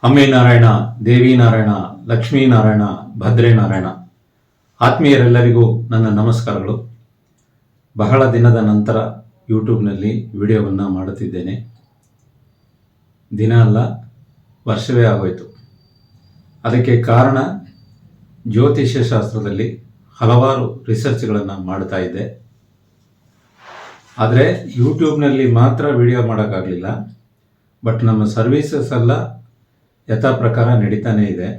ಅಮ್ಮೆ ನಾರಾಯಣ, ದೇವಿ ನಾರಾಯಣ, ಲಕ್ಷ್ಮೀ ನಾರಾಯಣ, ಭದ್ರೇ ನಾರಾಯಣ. ಆತ್ಮೀಯರೆಲ್ಲರಿಗೂ ನನ್ನ ನಮಸ್ಕಾರಗಳು. ಬಹಳ ದಿನದ ನಂತರ ಯೂಟ್ಯೂಬ್ನಲ್ಲಿ ವಿಡಿಯೋವನ್ನು ಮಾಡುತ್ತಿದ್ದೇನೆ. ದಿನ ಅಲ್ಲ, ವರ್ಷವೇ ಆಗೋಯಿತು. ಅದಕ್ಕೆ ಕಾರಣ ಜ್ಯೋತಿಷ್ಯ ಶಾಸ್ತ್ರದಲ್ಲಿ ಹಲವಾರು ರಿಸರ್ಚ್ಗಳನ್ನು ಮಾಡ್ತಾ ಇದ್ದೆ. ಆದರೆ ಯೂಟ್ಯೂಬ್ನಲ್ಲಿ ಮಾತ್ರ ವಿಡಿಯೋ ಮಾಡೋಕ್ಕಾಗಲಿಲ್ಲ. ಬಟ್ ನಮ್ಮ ಸರ್ವೀಸಸ್ ಎಲ್ಲ ಯಥಾ ಪ್ರಕಾರ ನಡೀತಾನೇ ಇದೆ.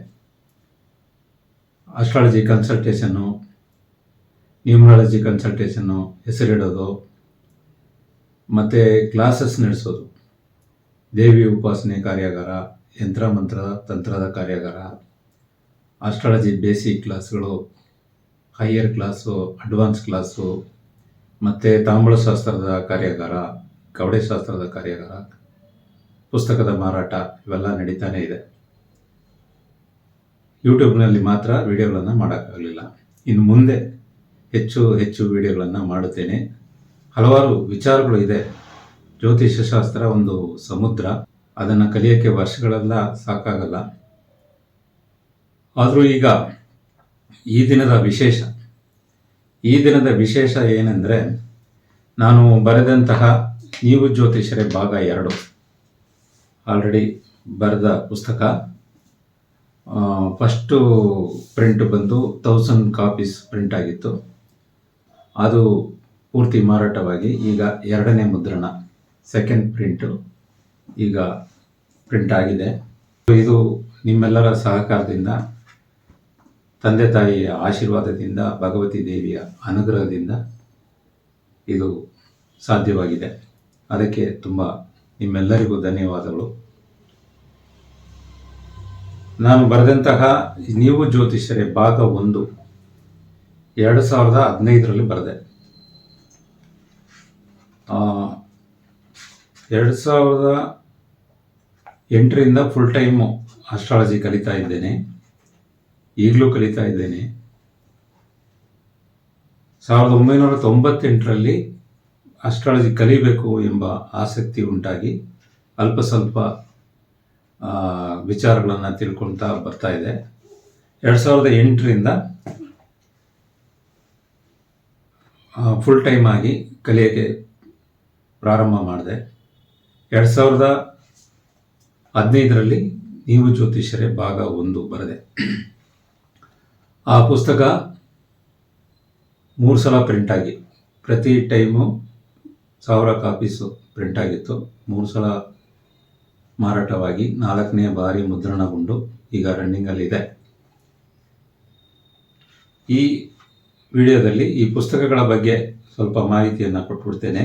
ಆಸ್ಟ್ರಾಲಜಿ ಕನ್ಸಲ್ಟೇಷನ್ನು, ನ್ಯೂಮರಾಲಜಿ ಕನ್ಸಲ್ಟೇಷನ್ನು, ಹೆಸರಿಡೋದು, ಮತ್ತು ಕ್ಲಾಸಸ್ ನಡೆಸೋದು, ದೇವಿ ಉಪಾಸನೆ ಕಾರ್ಯಾಗಾರ, ಯಂತ್ರ ಮಂತ್ರ ತಂತ್ರದ ಕಾರ್ಯಾಗಾರ, ಆಸ್ಟ್ರಾಲಜಿ ಬೇಸಿಕ್ ಕ್ಲಾಸ್ಗಳು, ಹೈಯರ್ ಕ್ಲಾಸು, ಅಡ್ವಾನ್ಸ್ ಕ್ಲಾಸು, ಮತ್ತು ತಾಂಬೂಲಶಾಸ್ತ್ರದ ಕಾರ್ಯಾಗಾರ, ಕವಡೆಶಾಸ್ತ್ರದ ಕಾರ್ಯಾಗಾರ, ಪುಸ್ತಕದ ಮಾರಾಟ ಇವೆಲ್ಲ ನಡೀತಾನೆ ಇದೆ. ಯೂಟ್ಯೂಬ್ನಲ್ಲಿ ಮಾತ್ರ ವಿಡಿಯೋಗಳನ್ನು ಮಾಡೋಕ್ಕಾಗಲಿಲ್ಲ. ಇನ್ನು ಮುಂದೆ ಹೆಚ್ಚು ಹೆಚ್ಚು ವಿಡಿಯೋಗಳನ್ನು ಮಾಡುತ್ತೇನೆ. ಹಲವಾರು ವಿಚಾರಗಳು ಇದೆ. ಜ್ಯೋತಿಷ್ಯ ಶಾಸ್ತ್ರ ಒಂದು ಸಮುದ್ರ, ಅದನ್ನು ಕಲಿಯೋಕ್ಕೆ ವರ್ಷಗಳೆಲ್ಲ ಸಾಕಾಗಲ್ಲ. ಆದರೂ ಈಗ ಈ ದಿನದ ವಿಶೇಷ ಏನೆಂದರೆ, ನಾನು ಬರೆದಂತಹ ನೀವು ಜ್ಯೋತಿಷ್ಯರೇ ಭಾಗ 2 ಆಲ್ರೆಡಿ ಬರೆದ ಪುಸ್ತಕ. ಫಸ್ಟು ಪ್ರಿಂಟ್ ಬಂದು 1000 ಕಾಪೀಸ್ ಪ್ರಿಂಟ್ ಆಗಿತ್ತು. ಅದು ಪೂರ್ತಿ ಮಾರಾಟವಾಗಿ ಈಗ 2ನೇ ಮುದ್ರಣ, ಸೆಕೆಂಡ್ ಪ್ರಿಂಟು ಈಗ ಪ್ರಿಂಟ್ ಆಗಿದೆ. ಇದು ನಿಮ್ಮೆಲ್ಲರ ಸಹಕಾರದಿಂದ, ತಂದೆ ತಾಯಿಯ ಆಶೀರ್ವಾದದಿಂದ, ಭಗವತಿ ದೇವಿಯ ಅನುಗ್ರಹದಿಂದ ಇದು ಸಾಧ್ಯವಾಗಿದೆ. ಅದಕ್ಕೆ ತುಂಬ ನಿಮ್ಮೆಲ್ಲರಿಗೂ ಧನ್ಯವಾದಗಳು. ನಾನು ಬರೆದಂತಹ ನೀವು ಜ್ಯೋತಿಷ್ಯರೇ ಭಾಗ 1 2015ರಲ್ಲಿ ಬರೆದೆ. 2008ರಿಂದ ಫುಲ್ ಟೈಮು ಆಸ್ಟ್ರಾಲಜಿ ಕಲಿತಾ ಇದ್ದೇನೆ. ಈಗಲೂ ಕಲಿತಾ ಇದ್ದೇನೆ. 1998ರಲ್ಲಿ ಆಸ್ಟ್ರಾಲಜಿ ಕಲಿಬೇಕು ಎಂಬ ಆಸಕ್ತಿ ಉಂಟಾಗಿ ಅಲ್ಪ ಸ್ವಲ್ಪ ವಿಚಾರಗಳನ್ನು ತಿಳ್ಕೊಳ್ತಾ ಬರ್ತಾ ಇದೆ. 2008ರಿಂದ ಫುಲ್ ಟೈಮ್ ಆಗಿ ಕಲಿಯೋಕ್ಕೆ ಪ್ರಾರಂಭ ಮಾಡಿದೆ. 2015ರಲ್ಲಿ ನೀವು ಜ್ಯೋತಿಷ್ಯರೇ ಭಾಗ 1 ಬರೆದೆ. ಆ ಪುಸ್ತಕ 3 ಸಲ ಪ್ರಿಂಟ್ ಆಗಿ, ಪ್ರತಿ ಟೈಮು 1000 ಕಾಪೀಸು ಪ್ರಿಂಟ್ ಆಗಿತ್ತು. 3 ಸಲ ಮಾರಾಟವಾಗಿ 4ನೇ ಬಾರಿ ಮುದ್ರಣಗೊಂಡು ಈಗ ರನ್ನಿಂಗಲ್ಲಿದೆ. ಈ ವಿಡಿಯೋದಲ್ಲಿ ಈ ಪುಸ್ತಕಗಳ ಬಗ್ಗೆ ಸ್ವಲ್ಪ ಮಾಹಿತಿಯನ್ನು ಕೊಟ್ಬಿಡ್ತೇನೆ.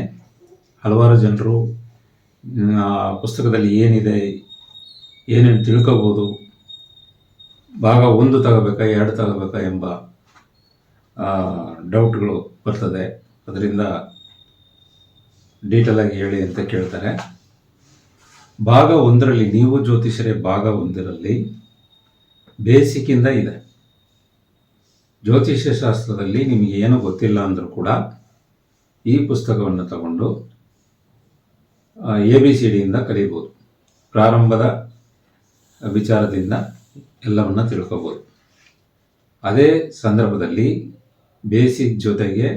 ಹಲವಾರು ಜನರು ಪುಸ್ತಕದಲ್ಲಿ ಏನಿದೆ, ಏನೇನು ತಿಳ್ಕೋಬೋದು, ಭಾಗ 1 ತಗೋಬೇಕಾ 2 ತಗೋಬೇಕಾ ಎಂಬ ಡೌಟ್ಗಳು ಬರ್ತದೆ. ಅದರಿಂದ ಡೀಟೇಲಾಗಿ ಹೇಳಿ ಅಂತ ಕೇಳ್ತಾರೆ. ಭಾಗ 1ರಲ್ಲಿ ನೀವು ಜ್ಯೋತಿಷ್ಯರೇ ಭಾಗ 1ರಲ್ಲಿ ಬೇಸಿಕ್ಕಿಂದ ಇದೆ. ಜ್ಯೋತಿಷ್ಯ ಶಾಸ್ತ್ರದಲ್ಲಿ ನಿಮಗೆ ಏನೂ ಗೊತ್ತಿಲ್ಲ ಅಂದರೂ ಕೂಡ ಈ ಪುಸ್ತಕವನ್ನು ತಗೊಂಡು ABCDಯಿಂದ ಕಲಿಬೋದು. ಪ್ರಾರಂಭದ ವಿಚಾರದಿಂದ ಎಲ್ಲವನ್ನು ತಿಳ್ಕೋಬೋದು. ಅದೇ ಸಂದರ್ಭದಲ್ಲಿ ಬೇಸಿಕ್ ಜೊತೆಗೆ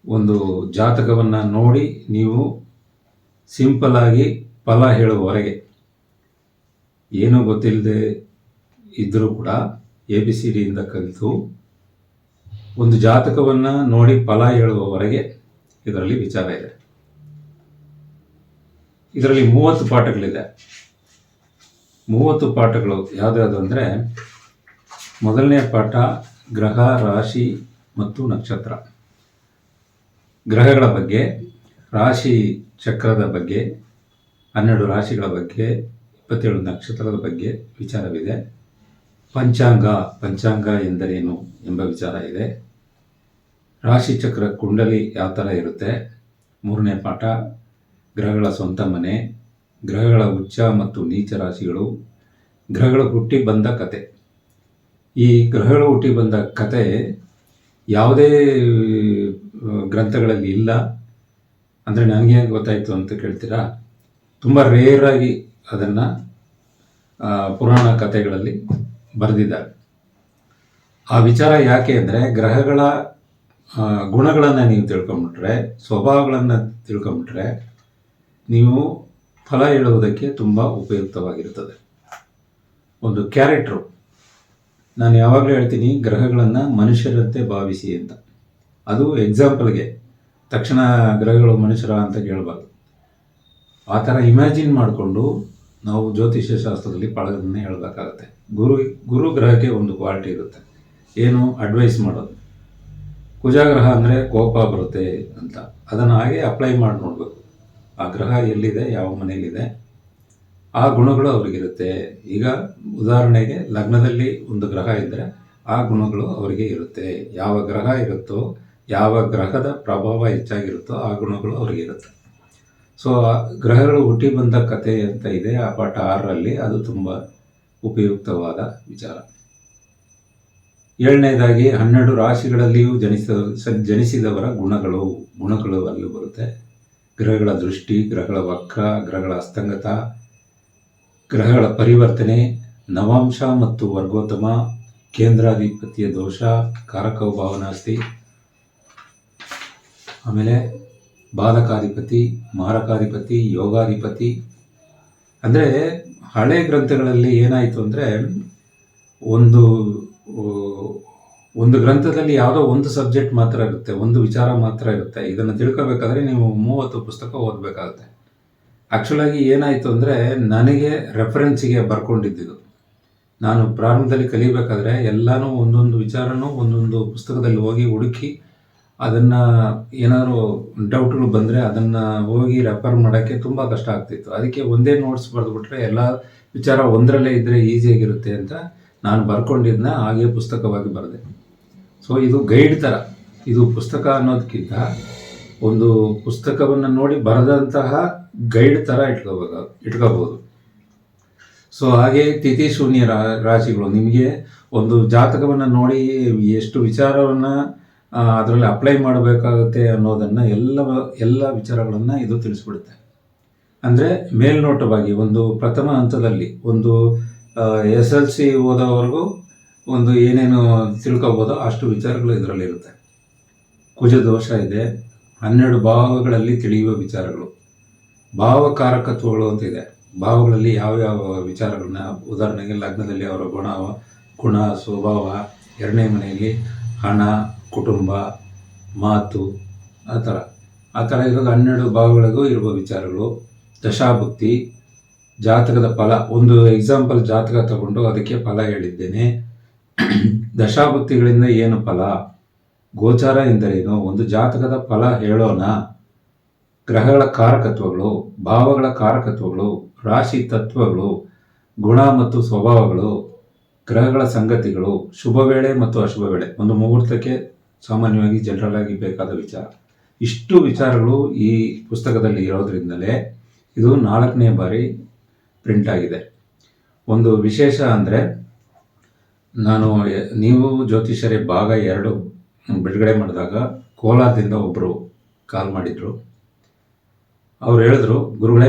ಒಂದು ಜಾತಕವನ್ನು ನೋಡಿ ನೀವು ಸಿಂಪಲ್ಲಾಗಿ ಫಲ ಹೇಳುವವರೆಗೆ, ಏನೂ ಗೊತ್ತಿಲ್ಲದೆ ಇದ್ದರೂ ಕೂಡ ABCDಯಿಂದ ಕಲಿತು ಒಂದು ಜಾತಕವನ್ನು ನೋಡಿ ಫಲ ಹೇಳುವವರೆಗೆ ಇದರಲ್ಲಿ ವಿಚಾರ ಇದೆ. ಇದರಲ್ಲಿ 30 ಪಾಠಗಳಿದೆ. 30 ಪಾಠಗಳು ಯಾವುದ್ಯಾವುದು ಅಂದರೆ, ಮೊದಲನೇ ಪಾಠ ಗ್ರಹ, ರಾಶಿ ಮತ್ತು ನಕ್ಷತ್ರ. ಗ್ರಹಗಳ ಬಗ್ಗೆ, ರಾಶಿ ಚಕ್ರದ ಬಗ್ಗೆ, 12 ರಾಶಿಗಳ ಬಗ್ಗೆ, 27 ನಕ್ಷತ್ರದ ಬಗ್ಗೆ ವಿಚಾರವಿದೆ. ಪಂಚಾಂಗ ಎಂದರೇನು ಎಂಬ ವಿಚಾರ ಇದೆ. ರಾಶಿ ಚಕ್ರ ಕುಂಡಲಿ ಯಾವ ಥರ ಇರುತ್ತೆ. 3ನೇ ಪಾಠ ಗ್ರಹಗಳ ಸ್ವಂತ ಮನೆ, ಗ್ರಹಗಳ ಉಚ್ಚ ಮತ್ತು ನೀಚ ರಾಶಿಗಳು, ಗ್ರಹಗಳು ಹುಟ್ಟಿ ಬಂದ ಕತೆ. ಈ ಗ್ರಹಗಳು ಹುಟ್ಟಿ ಬಂದ ಕತೆ ಯಾವುದೇ ಗ್ರಂಥಗಳಲ್ಲಿ ಇಲ್ಲ. ಅಂದರೆ ನನಗೆ ಗೊತ್ತಾಯಿತು ಅಂತ ಕೇಳ್ತೀರಾ? ತುಂಬ ರೇರಾಗಿ ಅದನ್ನು ಪುರಾಣ ಕಥೆಗಳಲ್ಲಿ ಬರೆದಿದ್ದಾರೆ. ಆ ವಿಚಾರ ಯಾಕೆ ಅಂದರೆ ಗ್ರಹಗಳ ಗುಣಗಳನ್ನು ನೀವು ತಿಳ್ಕೊಂಬಿಟ್ರೆ, ಸ್ವಭಾವಗಳನ್ನು ತಿಳ್ಕೊಂಬಿಟ್ರೆ ನೀವು ಫಲ ಹೇಳುವುದಕ್ಕೆ ತುಂಬ ಉಪಯುಕ್ತವಾಗಿರುತ್ತದೆ. ಒಂದು ಕ್ಯಾರೆಕ್ಟ್ರು, ನಾನು ಯಾವಾಗಲೂ ಹೇಳ್ತೀನಿ ಗ್ರಹಗಳನ್ನು ಮನುಷ್ಯರಂತೆ ಭಾವಿಸಿ ಅಂತ. ಅದು ಎಕ್ಸಾಂಪಲ್ಗೆ ತಕ್ಷಣ ಗ್ರಹಗಳು ಮನುಷ್ಯರ ಅಂತ ಕೇಳಬಾರ್ದು. ಆ ಥರ ಇಮ್ಯಾಜಿನ್ ಮಾಡಿಕೊಂಡು ನಾವು ಜ್ಯೋತಿಷ್ಯ ಶಾಸ್ತ್ರದಲ್ಲಿ ಪಳಗದನ್ನೇ ಹೇಳಬೇಕಾಗತ್ತೆ. ಗುರು ಗ್ರಹಕ್ಕೆ ಒಂದು ಕ್ವಾಲಿಟಿ ಇರುತ್ತೆ, ಏನು ಅಡ್ವೈಸ್ ಮಾಡೋದು. ಕುಜಗ್ರಹ ಅಂದರೆ ಕೋಪ ಬರುತ್ತೆ ಅಂತ, ಅದನ್ನು ಹಾಗೆ ಅಪ್ಲೈ ಮಾಡಿ ನೋಡಬೇಕು. ಆ ಗ್ರಹ ಎಲ್ಲಿದೆ, ಯಾವ ಮನೆಯಲ್ಲಿದೆ, ಆ ಗುಣಗಳು ಅವರಿಗಿರುತ್ತೆ. ಈಗ ಉದಾಹರಣೆಗೆ ಲಗ್ನದಲ್ಲಿ ಒಂದು ಗ್ರಹ ಇದ್ದರೆ ಆ ಗುಣಗಳು ಅವರಿಗೆ ಇರುತ್ತೆ. ಯಾವ ಗ್ರಹ ಇರುತ್ತೋ, ಯಾವ ಗ್ರಹದ ಪ್ರಭಾವ ಹೆಚ್ಚಾಗಿರುತ್ತೋ ಆ ಗುಣಗಳು ಅವರಿಗೆ ಇರುತ್ತೆ. ಸೊ ಆ ಗ್ರಹಗಳು ಹುಟ್ಟಿ ಬಂದ ಕಥೆ ಅಂತ ಇದೆ ಆ ಪಾಠ 6ರಲ್ಲಿ, ಅದು ತುಂಬ ಉಪಯುಕ್ತವಾದ ವಿಚಾರ. 7ನೇದಾಗಿ 12 ರಾಶಿಗಳಲ್ಲಿಯೂ ಜನಿಸಿದವರ ಗುಣಗಳು ಅಲ್ಲಿ ಬರುತ್ತೆ. ಗ್ರಹಗಳ ದೃಷ್ಟಿ, ಗ್ರಹಗಳ ವಕ್ರ, ಗ್ರಹಗಳ ಅಸ್ತಂಗತ, ಗ್ರಹಗಳ ಪರಿವರ್ತನೆ, ನವಾಂಶ ಮತ್ತು ವರ್ಗೋತ್ತಮ, ಕೇಂದ್ರಾಧಿಪತಿಯ ದೋಷ, ಕಾರಕವು ಭಾವನಾಸ್ತಿ, ಆಮೇಲೆ ಬಾಧಕಾಧಿಪತಿ, ಮಾರಕಾಧಿಪತಿ, ಯೋಗಾಧಿಪತಿ. ಅಂದರೆ ಹಳೆ ಗ್ರಂಥಗಳಲ್ಲಿ ಏನಾಯಿತು ಅಂದರೆ ಒಂದು ಗ್ರಂಥದಲ್ಲಿ ಯಾವುದೋ ಒಂದು ಸಬ್ಜೆಕ್ಟ್ ಮಾತ್ರ ಇರುತ್ತೆ, ಒಂದು ವಿಚಾರ ಮಾತ್ರ ಇರುತ್ತೆ. ಇದನ್ನು ತಿಳ್ಕೋಬೇಕಾದ್ರೆ ನೀವು 30 ಪುಸ್ತಕ ಓದಬೇಕಾಗುತ್ತೆ. ಆ್ಯಕ್ಚುಲಾಗಿ ಏನಾಯಿತು ಅಂದರೆ ನನಗೆ ರೆಫರೆನ್ಸಿಗೆ ಬರ್ಕೊಂಡಿದ್ದು, ನಾನು ಪ್ರಾರಂಭದಲ್ಲಿ ಕಲಿಬೇಕಾದ್ರೆ ಎಲ್ಲನೂ ಒಂದೊಂದು ವಿಚಾರನೂ ಒಂದೊಂದು ಪುಸ್ತಕದಲ್ಲಿ ಹೋಗಿ ಹುಡುಕಿ ಅದನ್ನು ಏನಾದರೂ ಡೌಟ್ಗಳು ಬಂದರೆ ಅದನ್ನು ಹೋಗಿ ರೆಫರ್ ಮಾಡೋಕ್ಕೆ ತುಂಬ ಕಷ್ಟ ಆಗ್ತಿತ್ತು. ಅದಕ್ಕೆ ಒಂದೇ ನೋಟ್ಸ್ ಬರೆದುಬಿಟ್ರೆ ಎಲ್ಲ ವಿಚಾರ ಒಂದರಲ್ಲೇ ಇದ್ದರೆ ಈಸಿಯಾಗಿರುತ್ತೆ ಅಂತ ನಾನು ಬರ್ಕೊಂಡಿದ್ದನ್ನ ಹಾಗೆ ಪುಸ್ತಕವಾಗಿ ಬರೆದೆ. ಸೊ ಇದು ಗೈಡ್ ಥರ, ಇದು ಪುಸ್ತಕ ಅನ್ನೋದಕ್ಕಿಂತ ಒಂದು ಪುಸ್ತಕವನ್ನು ನೋಡಿ ಬರೆದಂತಹ ಗೈಡ್ ಥರ ಇಟ್ಕೋಬೋದು. ಸೊ ಹಾಗೆ ತಿಥಿ ಶೂನ್ಯ ರಾಶಿಗಳು, ನಿಮಗೆ ಒಂದು ಜಾತಕವನ್ನು ನೋಡಿ ಎಷ್ಟು ವಿಚಾರವನ್ನು ಅದರಲ್ಲಿ ಅಪ್ಲೈ ಮಾಡಬೇಕಾಗುತ್ತೆ ಅನ್ನೋದನ್ನು ಎಲ್ಲ ವಿಚಾರಗಳನ್ನು ಇದು ತಿಳಿಸ್ಬಿಡುತ್ತೆ. ಅಂದರೆ ಮೇಲ್ನೋಟವಾಗಿ ಒಂದು ಪ್ರಥಮ ಹಂತದಲ್ಲಿ ಒಂದು SLC ಓದೋವರೆಗೂ ಒಂದು ಏನೇನು ತಿಳ್ಕೊಬೋದೋ ಅಷ್ಟು ವಿಚಾರಗಳು ಇದರಲ್ಲಿರುತ್ತೆ. ಕುಜ ದೋಷ ಇದೆ, 12 ಭಾವಗಳಲ್ಲಿ ತಿಳಿಯುವ ವಿಚಾರಗಳು, ಭಾವಕಾರಕತ್ವಗಳು ಅಂತ ಇದೆ. ಭಾವಗಳಲ್ಲಿ ಯಾವ್ಯಾವ ವಿಚಾರಗಳನ್ನ, ಉದಾಹರಣೆಗೆ ಲಗ್ನದಲ್ಲಿ ಅವರ ಗುಣ ಸ್ವಭಾವ, 2ನೇ ಮನೆಯಲ್ಲಿ ಹಣ, ಕುಟುಂಬ, ಮಾತು, ಆ ಥರ ಇರೋದು 12 ಭಾವಗಳಿಗೂ ಇರುವ ವಿಚಾರಗಳು. ದಶಾಭುಕ್ತಿ, ಜಾತಕದ ಫಲ, ಒಂದು ಎಕ್ಸಾಂಪಲ್ ಜಾತಕ ತಗೊಂಡು ಅದಕ್ಕೆ ಫಲ ಹೇಳಿದ್ದೇನೆ. ದಶಾಭುಕ್ತಿಗಳಿಂದ ಏನು ಫಲ, ಗೋಚಾರ ಎಂದರೇನು, ಒಂದು ಜಾತಕದ ಫಲ ಹೇಳೋಣ. ಗ್ರಹಗಳ ಕಾರಕತ್ವಗಳು, ಭಾವಗಳ ಕಾರಕತ್ವಗಳು, ರಾಶಿ ತತ್ವಗಳು, ಗುಣ ಮತ್ತು ಸ್ವಭಾವಗಳು, ಗ್ರಹಗಳ ಸಂಗತಿಗಳು, ಶುಭ ವೇಳೆ ಮತ್ತು ಅಶುಭ ವೇಳೆ, ಒಂದು ಮುಹೂರ್ತಕ್ಕೆ ಸಾಮಾನ್ಯವಾಗಿ ಜನರಲ್ ಆಗಿ ಬೇಕಾದ ವಿಚಾರ. ಇಷ್ಟು ವಿಚಾರಗಳು ಈ ಪುಸ್ತಕದಲ್ಲಿ ಇರೋದ್ರಿಂದಲೇ ಇದು 4ನೇ ಬಾರಿ ಪ್ರಿಂಟ್ ಆಗಿದೆ. ಒಂದು ವಿಶೇಷ ಅಂದರೆ ನೀವು ಜ್ಯೋತಿಷ್ಯರೇ ಭಾಗ 2 ಬಿಡುಗಡೆ ಮಾಡಿದಾಗ ಕೋಲಾರದಿಂದ ಒಬ್ಬರು ಕಾಲ್ ಮಾಡಿದರು. ಅವ್ರು ಹೇಳಿದ್ರು, ಗುರುಗಳೇ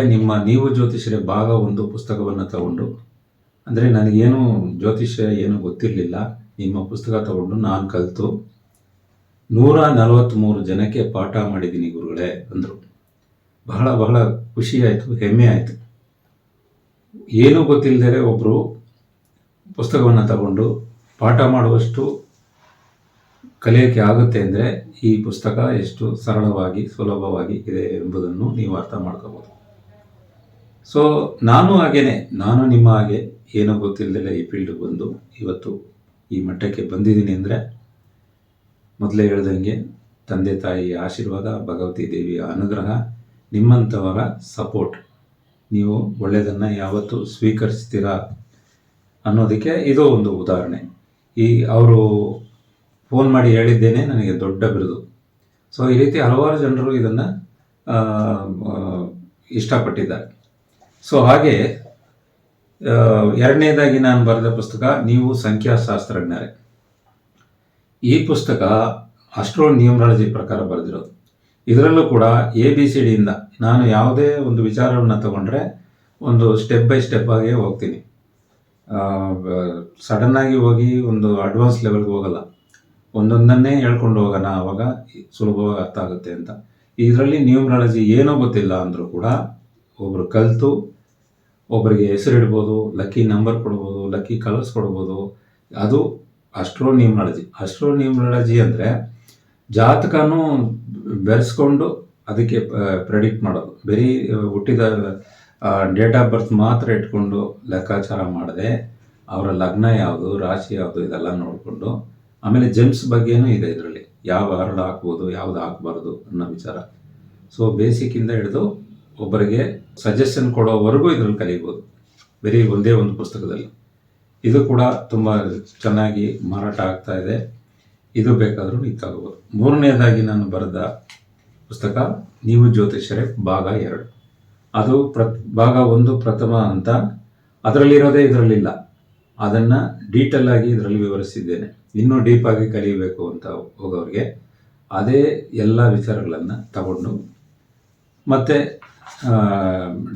ನೀವು ಜ್ಯೋತಿಷ್ಯರೇ ಭಾಗ 1 ಪುಸ್ತಕವನ್ನು ತಗೊಂಡು, ಅಂದರೆ ನನಗೇನು ಜ್ಯೋತಿಷ್ಯ ಏನು ಗೊತ್ತಿರಲಿಲ್ಲ, ನಿಮ್ಮ ಪುಸ್ತಕ ತಗೊಂಡು ನಾನು ಕಲಿತು 143 ಜನಕ್ಕೆ ಪಾಠ ಮಾಡಿದ್ದೀನಿ ಗುರುಗಳೇ ಅಂದರು. ಬಹಳ ಖುಷಿ ಆಯಿತು, ಹೆಮ್ಮೆ ಆಯಿತು. ಏನೂ ಗೊತ್ತಿಲ್ಲದೆ ಒಬ್ಬರು ಪುಸ್ತಕವನ್ನು ತಗೊಂಡು ಪಾಠ ಮಾಡುವಷ್ಟು ಕಲಿಯೋಕ್ಕೆ ಆಗುತ್ತೆ ಅಂದರೆ ಈ ಪುಸ್ತಕ ಎಷ್ಟು ಸರಳವಾಗಿ ಸುಲಭವಾಗಿ ಇದೆ ಎಂಬುದನ್ನು ನೀವು ಅರ್ಥ ಮಾಡ್ಕೋಬೋದು. ಸೊ ನಾನು ನಿಮ್ಮ ಹಾಗೆ ಏನೂ ಗೊತ್ತಿಲ್ಲದೆ ಈ ಫೀಲ್ಡ್ಗೆ ಬಂದು ಇವತ್ತು ಈ ಮಟ್ಟಕ್ಕೆ ಬಂದಿದ್ದೀನಿ ಅಂದರೆ ಮೊದಲೇ ಹೇಳ್ದಂಗೆ ತಂದೆ ತಾಯಿಯ ಆಶೀರ್ವಾದ, ಭಗವತಿ ದೇವಿಯ ಅನುಗ್ರಹ, ನಿಮ್ಮಂಥವರ ಸಪೋರ್ಟ್, ನೀವು ಒಳ್ಳೆಯದನ್ನು ಯಾವತ್ತೂ ಸ್ವೀಕರಿಸ್ತೀರಾ ಅನ್ನೋದಕ್ಕೆ ಇದು ಒಂದು ಉದಾಹರಣೆ. ಅವರು ಫೋನ್ ಮಾಡಿ ಹೇಳಿದ್ದೇನೆ ನನಗೆ ದೊಡ್ಡ ಬಿರುದು. ಸೊ ಈ ರೀತಿ ಹಲವಾರು ಜನರು ಇದನ್ನು ಇಷ್ಟಪಟ್ಟಿದ್ದಾರೆ. ಸೊ ಹಾಗೆ 2ನೇದಾಗಿ ನಾನು ಬರೆದ ಪುಸ್ತಕ ನೀವು ಸಂಖ್ಯಾಶಾಸ್ತ್ರಜ್ಞರೇ. ಈ ಪುಸ್ತಕ ಅಸ್ಟ್ರೋ ನ್ಯೂಮರಾಲಜಿ ಪ್ರಕಾರ ಬರೆದಿರೋದು. ಇದರಲ್ಲೂ ಕೂಡ ABCDಯಿಂದ ನಾನು ಯಾವುದೇ ಒಂದು ವಿಚಾರವನ್ನು ತಗೊಂಡ್ರೆ ಒಂದು ಸ್ಟೆಪ್ ಬೈ ಸ್ಟೆಪ್ ಆಗಿ ಹೋಗ್ತೀನಿ. ಸಡನ್ನಾಗಿ ಹೋಗಿ ಒಂದು ಅಡ್ವಾನ್ಸ್ ಲೆವೆಲ್ಗೆ ಹೋಗಲ್ಲ, ಒಂದೊಂದನ್ನೇ ಹೇಳ್ಕೊಂಡು ಹೋಗೋಣ, ಆವಾಗ ಸುಲಭವಾಗಿ ಅರ್ಥ ಆಗುತ್ತೆ ಅಂತ. ಇದರಲ್ಲಿ ನ್ಯೂಮರಾಲಜಿ ಏನೋ ಗೊತ್ತಿಲ್ಲ ಅಂದರೂ ಕೂಡ ಒಬ್ಬರು ಕಲಿತು ಒಬ್ಬರಿಗೆ ಹೆಸರಿಡ್ಬೋದು, ಲಕ್ಕಿ ನಂಬರ್ ಕೊಡ್ಬೋದು, ಲಕ್ಕಿ ಕಲರ್ಸ್ ಕೊಡ್ಬೋದು. ಅದು ಅಸ್ಟ್ರೋ ನ್ಯೂಮರಾಲಜಿ ಅಂದರೆ ಜಾತಕನೂ ಬೆರೆಸ್ಕೊಂಡು ಅದಕ್ಕೆ ಪ್ರೆಡಿಕ್ಟ್ ಮಾಡೋದು. ಬರೀ ಹುಟ್ಟಿದ ಡೇಟ್ ಆಫ್ ಬರ್ತ್ ಮಾತ್ರ ಇಟ್ಕೊಂಡು ಲೆಕ್ಕಾಚಾರ ಮಾಡದೆ ಅವರ ಲಗ್ನ ಯಾವುದು, ರಾಶಿ ಯಾವುದು ಇದೆಲ್ಲ ನೋಡಿಕೊಂಡು, ಆಮೇಲೆ ಜೆಮ್ಸ್ ಬಗ್ಗೆನೂ ಇದೆ ಇದರಲ್ಲಿ, ಯಾವ ಹರಳು ಹಾಕ್ಬೋದು, ಯಾವುದು ಹಾಕಬಾರ್ದು ಅನ್ನೋ ವಿಚಾರ. ಸೊ ಬೇಸಿಕ್ಕಿಂದ ಹಿಡಿದು ಒಬ್ಬರಿಗೆ ಸಜೆಷನ್ ಕೊಡೋವರೆಗೂ ಇದರಲ್ಲಿ ಕಲಿಬೋದು, ಬರೀ ಒಂದೇ ಒಂದು ಪುಸ್ತಕದಲ್ಲಿ. ಇದು ಕೂಡ ತುಂಬ ಚೆನ್ನಾಗಿ ಮಾರಾಟ ಆಗ್ತಾ ಇದೆ. ಇದು ಬೇಕಾದರೂ ನೀವು ತಗೋಬೋದು. ಮೂರನೇದಾಗಿ ನಾನು ಬರೆದ ಪುಸ್ತಕ ನೀವು ಜ್ಯೋತಿಷ್ಯರೇ ಭಾಗ 2. ಅದು ಭಾಗ 1 ಪ್ರಥಮ ಅಂತ ಅದರಲ್ಲಿರೋದೇ ಇದರಲ್ಲಿಲ್ಲ, ಅದನ್ನು ಡೀಟೇಲ್ ಆಗಿ ಇದರಲ್ಲಿ ವಿವರಿಸಿದ್ದೇನೆ. ಇನ್ನೂ ಡೀಪಾಗಿ ಕಲಿಯಬೇಕು ಅಂತ ಹೋಗೋರಿಗೆ ಅದೇ ಎಲ್ಲ ವಿಚಾರಗಳನ್ನು ತಗೊಂಡು ಮತ್ತು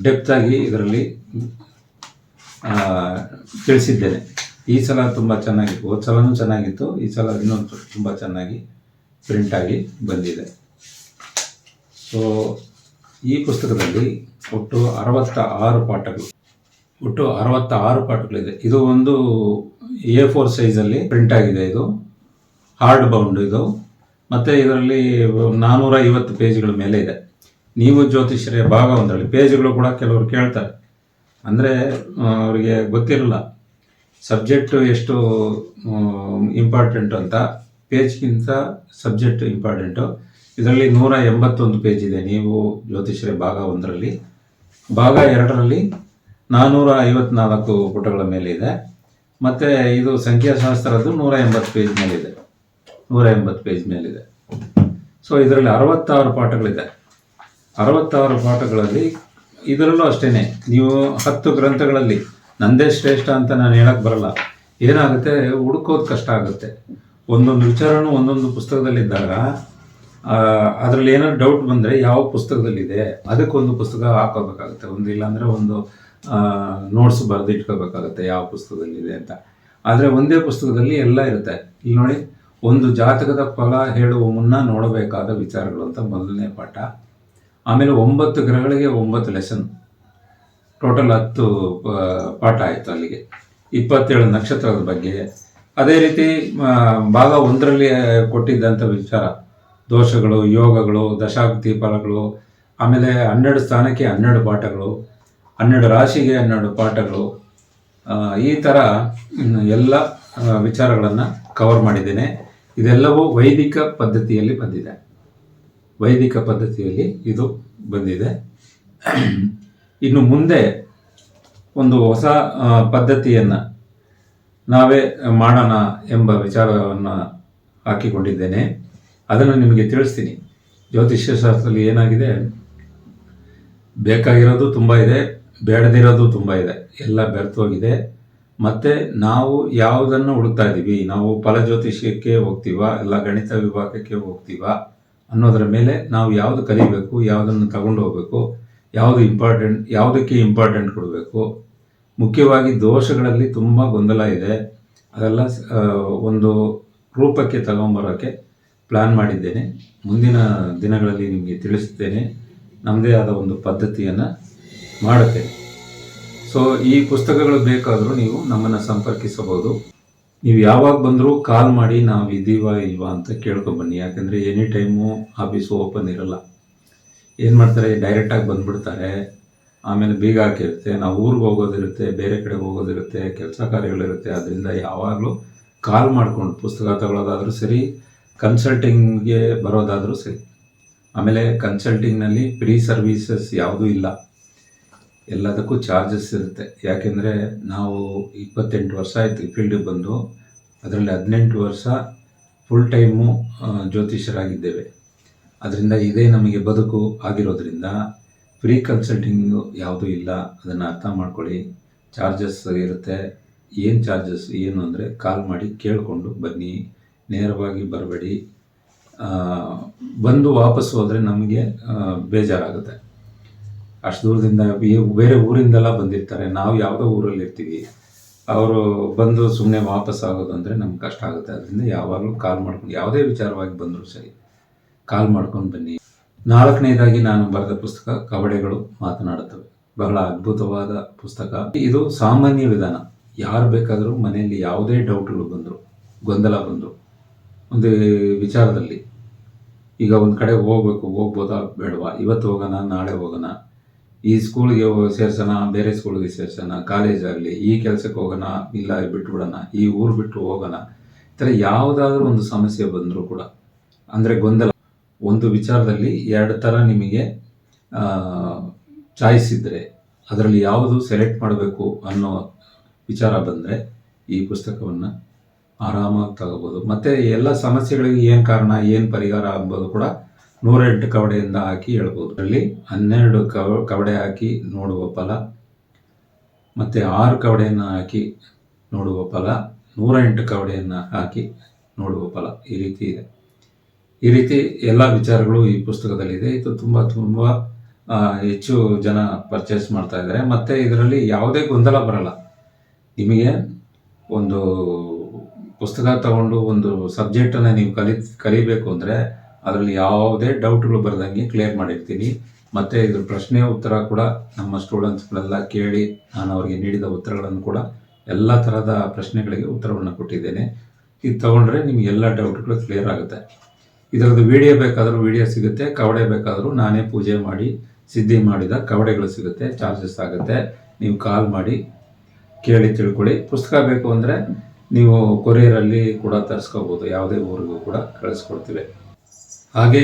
ಡೆಪ್ತಾಗಿ ಇದರಲ್ಲಿ ತಿಳಿಸಿದ್ದೇನೆ. ಈ ಸಲ ತುಂಬ ಚೆನ್ನಾಗಿತ್ತು, ಹೋದ ಸಲನೂ ಚೆನ್ನಾಗಿತ್ತು, ಈ ಸಲ ಇನ್ನೊಂದು ತುಂಬ ಚೆನ್ನಾಗಿ ಪ್ರಿಂಟಾಗಿ ಬಂದಿದೆ. ಸೊ ಈ ಪುಸ್ತಕದಲ್ಲಿ ಒಟ್ಟು 66 ಪಾಠಗಳು, ಇದು ಒಂದು A4 ಸೈಜಲ್ಲಿ ಪ್ರಿಂಟ್ ಆಗಿದೆ. ಇದು ಹಾರ್ಡ್ ಬೌಂಡ್ ಇದು, ಮತ್ತು ಇದರಲ್ಲಿ 450 ಪೇಜ್ಗಳ ಮೇಲೆ ಇದೆ. ನೀವು ಜ್ಯೋತಿಷ್ಯರೇ ಭಾಗ 1ರಲ್ಲಿ ಪೇಜ್ಗಳು ಕೂಡ ಕೆಲವರು ಕೇಳ್ತಾರೆ, ಅಂದರೆ ಅವರಿಗೆ ಗೊತ್ತಿರಲ್ಲ ಸಬ್ಜೆಕ್ಟು ಎಷ್ಟು ಇಂಪಾರ್ಟೆಂಟು ಅಂತ. ಪೇಜ್ಗಿಂತ ಸಬ್ಜೆಕ್ಟ್ ಇಂಪಾರ್ಟೆಂಟು. ಇದರಲ್ಲಿ 181 ಪೇಜ್ ಇದೆ ನೀವು ಜ್ಯೋತಿಷ್ಯರೇ ಭಾಗ 1ರಲ್ಲಿ. ಭಾಗ 2ರಲ್ಲಿ 454 ಪುಟಗಳ ಮೇಲೆ ಇದೆ. ಮತ್ತು ಇದು ಸಂಖ್ಯಾಶಾಸ್ತ್ರದ್ದು 180 ಪೇಜ್ ಮೇಲಿದೆ. ಸೊ ಇದರಲ್ಲಿ 66 ಪಾಠಗಳಿದೆ. 66 ಪಾಠಗಳಲ್ಲಿ ಇದರಲ್ಲೂ ಅಷ್ಟೇ, ನೀವು 10 ಗ್ರಂಥಗಳಲ್ಲಿ ನಂದೇ ಶ್ರೇಷ್ಠ ಅಂತ ನಾನು ಹೇಳಕ್ಕೆ ಬರಲ್ಲ. ಏನಾಗುತ್ತೆ, ಹುಡುಕೋದು ಕಷ್ಟ ಆಗುತ್ತೆ. ಒಂದೊಂದು ವಿಚಾರನೂ ಒಂದೊಂದು ಪುಸ್ತಕದಲ್ಲಿದ್ದಾಗ ಅದರಲ್ಲಿ ಏನಾದ್ರು ಡೌಟ್ ಬಂದರೆ ಯಾವ ಪುಸ್ತಕದಲ್ಲಿದೆ ಅದಕ್ಕೊಂದು ಪುಸ್ತಕ ಹಾಕೋಬೇಕಾಗುತ್ತೆ, ಇಲ್ಲಾಂದರೆ ಒಂದು ನೋಟ್ಸ್ ಬರೆದು ಇಟ್ಕೋಬೇಕಾಗುತ್ತೆ ಯಾವ ಪುಸ್ತಕದಲ್ಲಿದೆ ಅಂತ. ಆದರೆ ಒಂದೇ ಪುಸ್ತಕದಲ್ಲಿ ಎಲ್ಲ ಇರುತ್ತೆ. ಇಲ್ಲಿ ನೋಡಿ, ಒಂದು ಜಾತಕದ ಫಲ ಹೇಳುವ ಮುನ್ನ ನೋಡಬೇಕಾದ ವಿಚಾರಗಳು ಅಂತ ಮೊದಲನೇ ಪಾಠ. ಆಮೇಲೆ 9 ಗ್ರಹಗಳಿಗೆ 9 ಲೆಸನ್, ಟೋಟಲ್ 10 ಪಾಠ ಆಯಿತು. ಅಲ್ಲಿಗೆ 27 ನಕ್ಷತ್ರದ ಬಗ್ಗೆ. ಅದೇ ರೀತಿ ಭಾಗ 1ರಲ್ಲಿ ಕೊಟ್ಟಿದ್ದಂಥ ವಿಚಾರ, ದೋಷಗಳು, ಯೋಗಗಳು, ದಶಾಭುಕ್ತಿ ಫಲಗಳು, ಆಮೇಲೆ 12 ಸ್ಥಾನಕ್ಕೆ 12 ಪಾಠಗಳು, 12 ರಾಶಿಗೆ 12 ಪಾಠಗಳು, ಈ ಥರ ಎಲ್ಲ ವಿಚಾರಗಳನ್ನು ಕವರ್ ಮಾಡಿದ್ದೇನೆ. ಇದೆಲ್ಲವೂ ವೈದಿಕ ಪದ್ಧತಿಯಲ್ಲಿ ಇದು ಬಂದಿದೆ. ಇನ್ನು ಮುಂದೆ ಒಂದು ಹೊಸ ಪದ್ಧತಿಯನ್ನು ನಾವೇ ಮಾಡೋಣ ಎಂಬ ವಿಚಾರವನ್ನು ಹಾಕಿಕೊಂಡಿದ್ದೇನೆ. ಅದನ್ನು ನಿಮಗೆ ತಿಳಿಸ್ತೀನಿ. ಜ್ಯೋತಿಷ್ಯ ಶಾಸ್ತ್ರದಲ್ಲಿ ಏನಾಗಿದೆ, ಬೇಕಾಗಿರೋದು ತುಂಬ ಇದೆ, ಬೇಡದಿರೋದು ತುಂಬ ಇದೆ, ಎಲ್ಲ ಬೆರೆತೋಗಿದೆ. ಮತ್ತು ನಾವು ಯಾವುದನ್ನು ಹುಡುಕ್ತಾ ಇದ್ದೀವಿ, ನಾವು ಫಲಜ್ಯೋತಿಷ್ಯಕ್ಕೆ ಹೋಗ್ತೀವಾ ಇಲ್ಲ ಗಣಿತ ವಿಭಾಗಕ್ಕೆ ಹೋಗ್ತೀವಾ ಅನ್ನೋದರ ಮೇಲೆ ನಾವು ಯಾವುದು ಕಲಿಬೇಕು, ಯಾವುದನ್ನು ತಗೊಂಡು ಹೋಗಬೇಕು, ಯಾವುದಕ್ಕೆ ಇಂಪಾರ್ಟೆಂಟ್ ಕೊಡಬೇಕು. ಮುಖ್ಯವಾಗಿ ದೋಷಗಳಲ್ಲಿ ತುಂಬ ಗೊಂದಲ ಇದೆ. ಅದೆಲ್ಲ ಒಂದು ರೂಪಕ್ಕೆ ತಗೊಂಬರೋಕ್ಕೆ ಪ್ಲ್ಯಾನ್ ಮಾಡಿದ್ದೇನೆ. ಮುಂದಿನ ದಿನಗಳಲ್ಲಿ ನಿಮಗೆ ತಿಳಿಸ್ತೇನೆ. ನಮ್ಮದೇ ಆದ ಒಂದು ಪದ್ಧತಿಯನ್ನು ಮಾಡುತ್ತೇನೆ. ಸೊ ಈ ಪುಸ್ತಕಗಳು ಬೇಕಾದರೂ ನೀವು ನಮ್ಮನ್ನು ಸಂಪರ್ಕಿಸಬಹುದು. ನೀವು ಯಾವಾಗ ಬಂದರೂ ಕಾಲ್ ಮಾಡಿ ನಾವು ಇದ್ದೀವಾ ಇಲ್ವಾ ಅಂತ ಕೇಳ್ಕೊಬನ್ನಿ. ಯಾಕಂದರೆ ಎನಿ ಟೈಮು ಆಫೀಸು ಓಪನ್ ಇರಲ್ಲ. ಏನು ಮಾಡ್ತಾರೆ, ಡೈರೆಕ್ಟಾಗಿ ಬಂದುಬಿಡ್ತಾರೆ. ಆಮೇಲೆ ಬೀಗ ಹಾಕಿರುತ್ತೆ, ನಾವು ಊರಿಗೆ ಹೋಗೋದಿರುತ್ತೆ, ಬೇರೆ ಕಡೆಗೆ ಹೋಗೋದಿರುತ್ತೆ, ಕೆಲಸ ಕಾರ್ಯಗಳಿರುತ್ತೆ. ಅದರಿಂದ ಯಾವಾಗಲೂ ಕಾಲ್ ಮಾಡಿಕೊಂಡು ಪುಸ್ತಕ ತಗೊಳ್ಳೋದಾದರೂ ಸರಿ, ಕನ್ಸಲ್ಟಿಂಗ್ಗೆ ಬರೋದಾದರೂ ಸರಿ. ಆಮೇಲೆ ಕನ್ಸಲ್ಟಿಂಗ್ನಲ್ಲಿ ಫ್ರೀ ಸರ್ವೀಸಸ್ ಯಾವುದೂ ಇಲ್ಲ, ಎಲ್ಲದಕ್ಕೂ ಚಾರ್ಜಸ್ ಇರುತ್ತೆ. ಯಾಕೆಂದರೆ ನಾವು 28 ವರ್ಷ ಆಯಿತು ಫೀಲ್ಡಿಗೆ ಬಂದು, ಅದರಲ್ಲಿ 18 ವರ್ಷ ಫುಲ್ ಟೈಮು ಜ್ಯೋತಿಷ್ಯರಾಗಿದ್ದೇವೆ. ಅದರಿಂದ ಇದೇ ನಮಗೆ ಬದುಕು ಆಗಿರೋದ್ರಿಂದ ಫ್ರೀ ಕನ್ಸಲ್ಟಿಂಗು ಯಾವುದೂ ಇಲ್ಲ. ಅದನ್ನು ಅರ್ಥ ಮಾಡ್ಕೊಳ್ಳಿ. ಚಾರ್ಜಸ್ ಇರುತ್ತೆ. ಏನು ಚಾರ್ಜಸ್ ಏನು ಅಂದರೆ ಕಾಲ್ ಮಾಡಿ ಕೇಳಿಕೊಂಡು ಬನ್ನಿ, ನೇರವಾಗಿ ಬರಬೇಡಿ. ಬಂದು ವಾಪಸ್ ಹೋದರೆ ನಮಗೆ ಬೇಜಾರಾಗುತ್ತೆ. ಅಷ್ಟು ದೂರದಿಂದ ಬೇರೆ ಊರಿಂದೆಲ್ಲ ಬಂದಿರ್ತಾರೆ, ನಾವು ಯಾವುದೋ ಊರಲ್ಲಿ ಇರ್ತೀವಿ. ಅವರು ಬಂದು ಸುಮ್ಮನೆ ವಾಪಸ್ ಆಗೋದು ಅಂದರೆ ನಮ್ಗೆ ಕಷ್ಟ ಆಗುತ್ತೆ. ಅದರಿಂದ ಯಾವಾಗಲೂ ಕಾಲ್ ಮಾಡ್ಕೊಂಡು, ಯಾವುದೇ ವಿಚಾರವಾಗಿ ಬಂದರೂ ಸರಿ ಕಾಲ್ ಮಾಡ್ಕೊಂಡು ಬನ್ನಿ. 4ನೇದಾಗಿ ನಾನು ಬರೆದ ಪುಸ್ತಕ ಕವಡೆಗಳು ಮಾತನಾಡುತ್ತವೆ. ಬಹಳ ಅದ್ಭುತವಾದ ಪುಸ್ತಕ. ಇದು ಸಾಮಾನ್ಯ ವಿಧಾನ. ಯಾರು ಬೇಕಾದರೂ ಮನೆಯಲ್ಲಿ ಯಾವುದೇ ಡೌಟ್ಗಳು ಬಂದರು, ಗೊಂದಲ ಬಂದರು ಒಂದು ವಿಚಾರದಲ್ಲಿ, ಈಗ ಒಂದು ಕಡೆ ಹೋಗ್ಬೋದಾ ಬೇಡವಾ, ಇವತ್ತು ಹೋಗೋಣ ನಾಳೆ ಹೋಗೋಣ, ಈ ಸ್ಕೂಲ್ಗೆ ಸೇರ್ಸೋಣ ಬೇರೆ ಸ್ಕೂಲ್ಗೆ ಸೇರ್ಸೋಣ, ಕಾಲೇಜ್ ಆಗಲಿ, ಈ ಕೆಲಸಕ್ಕೆ ಹೋಗೋಣ ಇಲ್ಲ ಬಿಟ್ಬಿಡೋಣ, ಈ ಊರು ಬಿಟ್ಟು ಹೋಗೋಣ, ಈ ಥರ ಯಾವುದಾದ್ರೂ ಒಂದು ಸಮಸ್ಯೆ ಬಂದರೂ ಕೂಡ, ಅಂದರೆ ಗೊಂದಲ, ಒಂದು ವಿಚಾರದಲ್ಲಿ 2 ಥರ ನಿಮಗೆ ಚಾಯ್ಸ್ ಇದ್ದರೆ ಅದರಲ್ಲಿ ಯಾವುದು ಸೆಲೆಕ್ಟ್ ಮಾಡಬೇಕು ಅನ್ನೋ ವಿಚಾರ ಬಂದರೆ ಈ ಪುಸ್ತಕವನ್ನು ಆರಾಮಾಗಿ ತಗೋಬೋದು. ಮತ್ತು ಎಲ್ಲ ಸಮಸ್ಯೆಗಳಿಗೆ ಏನು ಕಾರಣ, ಏನು ಪರಿಹಾರ ಅಂಬೋದು ಕೂಡ 108 ಕವಡೆಯಿಂದ ಹಾಕಿ ಹೇಳ್ಬೋದು. ಅದರಲ್ಲಿ 12 ಕವಡೆ ಹಾಕಿ ನೋಡುವ ಫಲ, ಮತ್ತು 6 ಕವಡೆಯನ್ನು ಹಾಕಿ ನೋಡುವ ಫಲ, 108 ಕವಡೆಯನ್ನು ಹಾಕಿ ನೋಡುವ ಫಲ, ಈ ರೀತಿ ಇದೆ. ಈ ರೀತಿ ಎಲ್ಲ ವಿಚಾರಗಳು ಈ ಪುಸ್ತಕದಲ್ಲಿದೆ. ಇದು ತುಂಬ ಹೆಚ್ಚು ಜನ ಪರ್ಚೇಸ್ ಮಾಡ್ತಾ ಇದ್ದಾರೆ. ಮತ್ತು ಇದರಲ್ಲಿ ಯಾವುದೇ ಗೊಂದಲ ಬರಲ್ಲ. ನಿಮಗೆ ಒಂದು ಪುಸ್ತಕ ತಗೊಂಡು ಒಂದು ಸಬ್ಜೆಕ್ಟನ್ನು ನೀವು ಕಲಿಬೇಕು ಅಂದರೆ ಅದರಲ್ಲಿ ಯಾವುದೇ ಡೌಟ್ಗಳು ಬರದಂಗೆ ಕ್ಲಿಯರ್ ಮಾಡಿರ್ತೀನಿ. ಮತ್ತು ಇದ್ರ ಪ್ರಶ್ನೆ ಉತ್ತರ ಕೂಡ ನಮ್ಮ ಸ್ಟೂಡೆಂಟ್ಸ್ಗಳೆಲ್ಲ ಕೇಳಿ ನಾನು ಅವರಿಗೆ ನೀಡಿದ ಉತ್ತರಗಳನ್ನು ಕೂಡ ಎಲ್ಲ ಥರದ ಪ್ರಶ್ನೆಗಳಿಗೆ ಉತ್ತರವನ್ನು ಕೊಟ್ಟಿದ್ದೇನೆ. ಇದು ತೊಗೊಂಡ್ರೆ ನಿಮಗೆ ಎಲ್ಲ ಡೌಟ್ಗಳು ಕ್ಲಿಯರ್ ಆಗುತ್ತೆ. ಇದರದ್ದು ವಿಡಿಯೋ ಬೇಕಾದರೂ ವಿಡಿಯೋ ಸಿಗುತ್ತೆ, ಕವಡೆ ಬೇಕಾದರೂ ನಾನೇ ಪೂಜೆ ಮಾಡಿ ಸಿದ್ಧಿ ಮಾಡಿದ ಕವಡೆಗಳು ಸಿಗುತ್ತೆ. ಚಾರ್ಜಸ್ ಆಗುತ್ತೆ. ನೀವು ಕಾಲ್ ಮಾಡಿ ಕೇಳಿ ತಿಳ್ಕೊಳ್ಳಿ. ಪುಸ್ತಕ ಬೇಕು ಅಂದರೆ ನೀವು ಕೊರಿಯರಲ್ಲಿ ಕೂಡ ತರಿಸ್ಕೋಬೋದು. ಯಾವುದೇ ಊರಿಗೂ ಕೂಡ ಕಳಿಸ್ಕೊಡ್ತೀವಿ. ಹಾಗೆ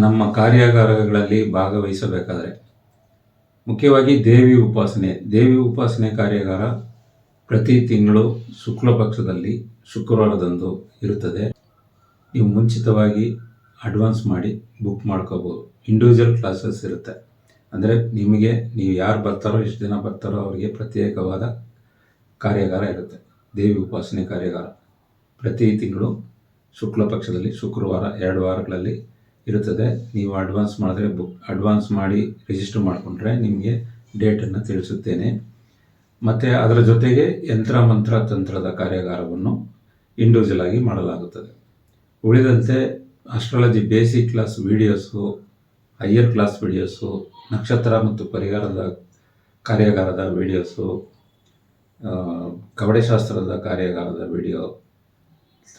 ನಮ್ಮ ಕಾರ್ಯಾಗಾರಗಳಲ್ಲಿ ಭಾಗವಹಿಸಬೇಕಾದ್ರೆ ಮುಖ್ಯವಾಗಿ ದೇವಿ ಉಪಾಸನೆ ಕಾರ್ಯಾಗಾರ ಪ್ರತಿ ತಿಂಗಳು ಶುಕ್ಲ ಪಕ್ಷದಲ್ಲಿ ಶುಕ್ರವಾರದಂದು ಇರುತ್ತದೆ. ನೀವು ಮುಂಚಿತವಾಗಿ ಅಡ್ವಾನ್ಸ್ ಮಾಡಿ ಬುಕ್ ಮಾಡ್ಕೋಬೋದು. ಇಂಡಿವಿಜುವಲ್ ಕ್ಲಾಸಸ್ ಇರುತ್ತೆ. ಅಂದರೆ ನೀವು ಯಾರು ಬರ್ತಾರೋ, ಎಷ್ಟು ಜನ ಬರ್ತಾರೋ ಅವರಿಗೆ ಪ್ರತ್ಯೇಕವಾದ ಕಾರ್ಯಾಗಾರ ಇರುತ್ತೆ. ದೇವಿ ಉಪಾಸನೆ ಕಾರ್ಯಾಗಾರ ಪ್ರತಿ ತಿಂಗಳು ಶುಕ್ಲ ಪಕ್ಷದಲ್ಲಿ ಶುಕ್ರವಾರ 2 ವಾರಗಳಲ್ಲಿ ಇರುತ್ತದೆ. ನೀವು ಅಡ್ವಾನ್ಸ್ ಮಾಡಿ ರಿಜಿಸ್ಟರ್ ಮಾಡಿಕೊಂಡ್ರೆ ನಿಮಗೆ ಡೇಟನ್ನು ತಿಳಿಸುತ್ತೇನೆ. ಮತ್ತು ಅದರ ಜೊತೆಗೆ ಯಂತ್ರ ಮಂತ್ರ ತಂತ್ರದ ಕಾರ್ಯಾಗಾರವನ್ನು ಇಂಡಿವಿಜುವಲ್ ಆಗಿ ಮಾಡಲಾಗುತ್ತದೆ. ಉಳಿದಂತೆ astrology basic class videos, higher class videos, ನಕ್ಷತ್ರ ಮತ್ತು ಪರಿಹಾರದ ಕಾರ್ಯಾಗಾರದ ವಿಡಿಯೋಸು, ಕವಡೆಶಾಸ್ತ್ರದ ಕಾರ್ಯಾಗಾರದ ವಿಡಿಯೋ,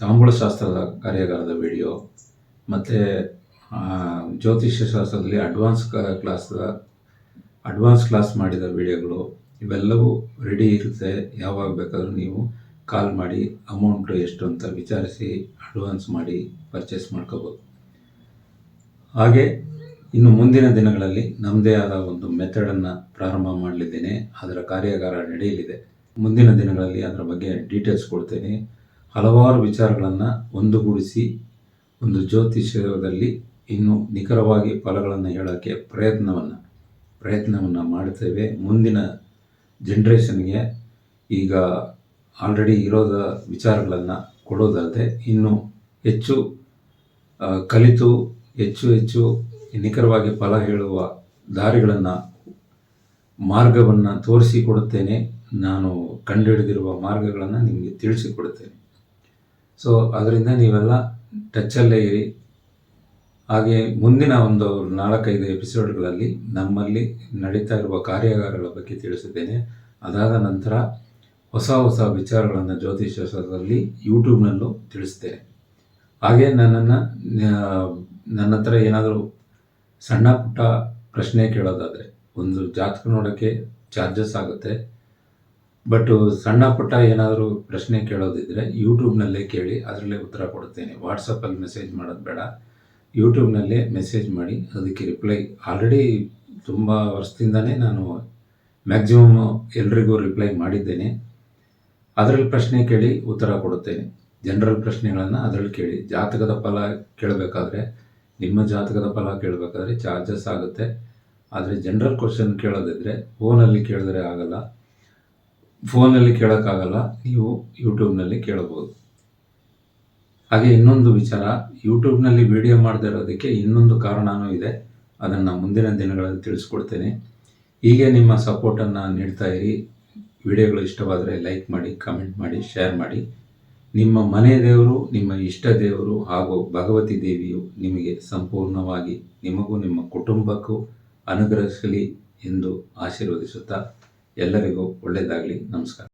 ತಾಂಬೂಲಶಾಸ್ತ್ರದ ಕಾರ್ಯಾಗಾರದ ವಿಡಿಯೋ, ಮತ್ತು ಜ್ಯೋತಿಷ್ಯ ಶಾಸ್ತ್ರದಲ್ಲಿ ಅಡ್ವಾನ್ಸ್ ಕ್ಲಾಸ್ ಮಾಡಿದ ವಿಡಿಯೋಗಳು ಇವೆಲ್ಲವೂ ರೆಡಿ ಇರುತ್ತೆ. ಯಾವಾಗ ಬೇಕಾದರೂ ನೀವು ಕಾಲ್ ಮಾಡಿ ಅಮೌಂಟು ಎಷ್ಟು ಅಂತ ವಿಚಾರಿಸಿ ಅಡ್ವಾನ್ಸ್ ಮಾಡಿ ಪರ್ಚೇಸ್ ಮಾಡ್ಕೋಬೋದು. ಹಾಗೆ ಇನ್ನು ಮುಂದಿನ ದಿನಗಳಲ್ಲಿ ನಮ್ಮದೇ ಆದ ಒಂದು ಮೆಥಡನ್ನು ಪ್ರಾರಂಭ ಮಾಡಲಿದ್ದೇನೆ. ಅದರ ಕಾರ್ಯಾಗಾರ ನಡೆಯಲಿದೆ. ಮುಂದಿನ ದಿನಗಳಲ್ಲಿ ಅದರ ಬಗ್ಗೆ ಡೀಟೇಲ್ಸ್ ಕೊಡ್ತೇನೆ. ಹಲವಾರು ವಿಚಾರಗಳನ್ನು ಒಂದುಗೂಡಿಸಿ ಒಂದು ಜ್ಯೋತಿಷ್ಯದಲ್ಲಿ ಇನ್ನೂ ನಿಖರವಾಗಿ ಫಲಗಳನ್ನು ಹೇಳೋಕ್ಕೆ ಪ್ರಯತ್ನವನ್ನು ಮಾಡ್ತೇವೆ. ಮುಂದಿನ ಜನ್ರೇಷನ್ಗೆ ಈಗ ಆಲ್ರೆಡಿ ಇರೋದ ವಿಚಾರಗಳನ್ನು ಕೊಡೋದಲ್ಲದೆ ಇನ್ನೂ ಹೆಚ್ಚು ಕಲಿತು ಹೆಚ್ಚು ನಿಖರವಾಗಿ ಫಲ ಹೇಳುವ ಮಾರ್ಗವನ್ನು ತೋರಿಸಿಕೊಡುತ್ತೇನೆ. ನಾನು ಕಂಡುಹಿಡಿದಿರುವ ಮಾರ್ಗಗಳನ್ನು ನಿಮಗೆ ತಿಳಿಸಿಕೊಡುತ್ತೇನೆ. ಸೊ ಅದರಿಂದ ನೀವೆಲ್ಲ ಟಚ್ಚಲ್ಲೇ ಇರಿ. ಹಾಗೆ ಮುಂದಿನ ಒಂದು 4-5 ಎಪಿಸೋಡ್ಗಳಲ್ಲಿ ನಮ್ಮಲ್ಲಿ ನಡೀತಾ ಇರುವ ಕಾರ್ಯಾಗಾರಗಳ ಬಗ್ಗೆ ತಿಳಿಸಿದ್ದೇನೆ. ಅದಾದ ನಂತರ ಹೊಸ ವಿಚಾರಗಳನ್ನು ಜ್ಯೋತಿಷ್ಯದಲ್ಲಿ ಯೂಟ್ಯೂಬ್ನಲ್ಲೂ ತಿಳಿಸ್ತೇನೆ. ಹಾಗೆ ನನ್ನ ಹತ್ರ ಏನಾದರೂ ಸಣ್ಣ ಪುಟ್ಟ ಪ್ರಶ್ನೆ ಕೇಳೋದಾದರೆ, ಒಂದು ಜಾತಕ ನೋಡೋಕ್ಕೆ ಚಾರ್ಜಸ್ ಆಗುತ್ತೆ. ಬಟ್ ಸಣ್ಣ ಪುಟ್ಟ ಏನಾದರೂ ಪ್ರಶ್ನೆ ಕೇಳೋದಿದ್ದರೆ ಯೂಟ್ಯೂಬ್ನಲ್ಲೇ ಕೇಳಿ, ಅದರಲ್ಲೇ ಉತ್ತರ ಕೊಡುತ್ತೇನೆ. ವಾಟ್ಸಪ್ಪಲ್ಲಿ ಮೆಸೇಜ್ ಮಾಡೋದು ಬೇಡ, ಯೂಟ್ಯೂಬ್ನಲ್ಲೇ ಮೆಸೇಜ್ ಮಾಡಿ ಅದಕ್ಕೆ ರಿಪ್ಲೈ. ಆಲ್ರೆಡಿ ತುಂಬ ವರ್ಷದಿಂದನೇ ನಾನು ಮ್ಯಾಕ್ಸಿಮಮ್ ಎಲ್ರಿಗೂ ರಿಪ್ಲೈ ಮಾಡಿದ್ದೇನೆ. ಅದರಲ್ಲಿ ಪ್ರಶ್ನೆ ಕೇಳಿ ಉತ್ತರ ಕೊಡುತ್ತೇನೆ. ಜನರಲ್ ಪ್ರಶ್ನೆಗಳನ್ನು ಅದರಲ್ಲಿ ಕೇಳಿ. ಜಾತಕದ ಫಲ ಕೇಳಬೇಕಾದ್ರೆ, ನಿಮ್ಮ ಜಾತಕದ ಫಲ ಕೇಳಬೇಕಾದ್ರೆ ಚಾರ್ಜಸ್ ಆಗುತ್ತೆ. ಆದರೆ ಜನರಲ್ ಕ್ವಶನ್ ಕೇಳೋದಿದ್ದರೆ ಫೋನಲ್ಲಿ ಕೇಳಿದ್ರೆ ಆಗಲ್ಲ. ಫೋನಲ್ಲಿ ಕೇಳೋಕ್ಕಾಗಲ್ಲ, ನೀವು ಯೂಟ್ಯೂಬ್ನಲ್ಲಿ ಕೇಳಬಹುದು. ಹಾಗೆ ಇನ್ನೊಂದು ವಿಚಾರ, ಯೂಟ್ಯೂಬ್ನಲ್ಲಿ ವಿಡಿಯೋ ಮಾಡದೇ ಇರೋದಕ್ಕೆ ಇನ್ನೊಂದು ಕಾರಣವೂ ಇದೆ. ಅದನ್ನು ಮುಂದಿನ ದಿನಗಳಲ್ಲಿ ತಿಳಿಸ್ಕೊಡ್ತೇನೆ. ಹೀಗೆ ನಿಮ್ಮ ಸಪೋರ್ಟನ್ನು ನೀಡ್ತಾ ಇರಿ. ವಿಡಿಯೋಗಳು ಇಷ್ಟವಾದರೆ ಲೈಕ್ ಮಾಡಿ, ಕಮೆಂಟ್ ಮಾಡಿ, ಶೇರ್ ಮಾಡಿ. ನಿಮ್ಮ ಮನೆ ದೇವರು, ನಿಮ್ಮ ಇಷ್ಟ ದೇವರು ಹಾಗೂ ಭಗವತಿ ದೇವಿಯು ನಿಮಗೆ ಸಂಪೂರ್ಣವಾಗಿ, ನಿಮಗೂ ನಿಮ್ಮ ಕುಟುಂಬಕ್ಕೂ ಅನುಗ್ರಹಿಸಲಿ ಎಂದು ಆಶೀರ್ವದಿಸುತ್ತಾ ಎಲ್ಲರಿಗೂ ಒಳ್ಳೆಯದಾಗಲಿ. ನಮಸ್ಕಾರ.